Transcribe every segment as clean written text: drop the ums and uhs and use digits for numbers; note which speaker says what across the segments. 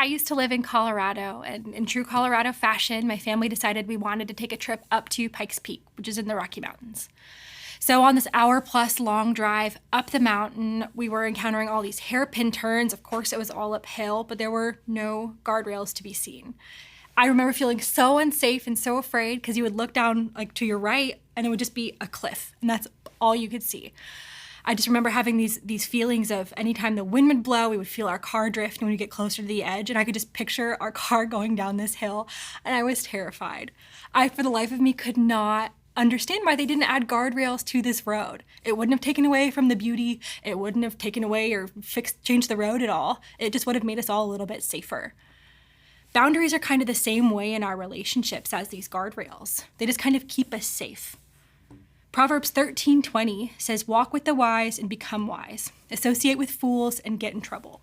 Speaker 1: I used to live in Colorado, and in true Colorado fashion, my family decided we wanted to take a trip up to Pikes Peak, which is in the Rocky Mountains. So on this hour-plus long drive up the mountain, we were encountering all these hairpin turns. Of course, it was all uphill, but there were no guardrails to be seen. I remember feeling so unsafe and so afraid because you would look down like to your right and it would just be a cliff, and that's all you could see. I just remember having these feelings of anytime the wind would blow, we would feel our car drift when we get closer to the edge, and I could just picture our car going down this hill, and I was terrified. I, for the life of me, could not understand why they didn't add guardrails to this road. It wouldn't have taken away from the beauty. It wouldn't have taken away or changed the road at all. It just would have made us all a little bit safer. Boundaries are kind of the same way in our relationships as these guardrails. They just kind of keep us safe. Proverbs 13:20 says, "Walk with the wise and become wise. Associate with fools and get in trouble."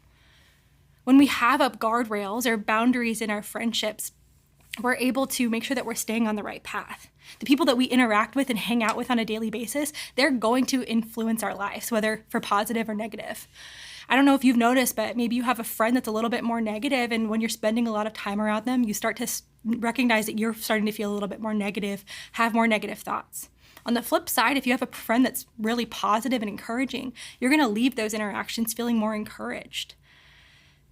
Speaker 1: When we have up guardrails or boundaries in our friendships, we're able to make sure that we're staying on the right path. The people that we interact with and hang out with on a daily basis, they're going to influence our lives, whether for positive or negative. I don't know if you've noticed, but maybe you have a friend that's a little bit more negative, and when you're spending a lot of time around them, you start to recognize that you're starting to feel a little bit more negative, have more negative thoughts. On the flip side, if you have a friend that's really positive and encouraging, you're going to leave those interactions feeling more encouraged.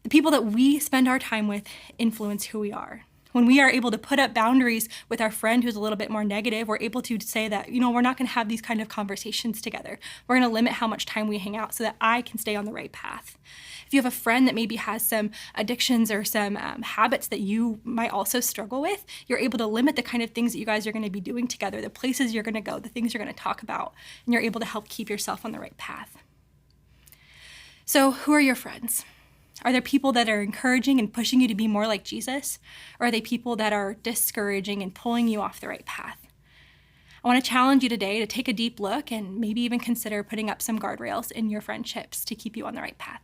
Speaker 1: The people that we spend our time with influence who we are. When we are able to put up boundaries with our friend who's a little bit more negative, we're able to say that, we're not going to have these kind of conversations together. We're going to limit how much time we hang out so that I can stay on the right path. If you have a friend that maybe has some addictions or some habits that you might also struggle with, you're able to limit the kind of things that you guys are going to be doing together, the places you're going to go, the things you're going to talk about, and you're able to help keep yourself on the right path. So who are your friends? Are there people that are encouraging and pushing you to be more like Jesus? Or are they people that are discouraging and pulling you off the right path? I want to challenge you today to take a deep look and maybe even consider putting up some guardrails in your friendships to keep you on the right path.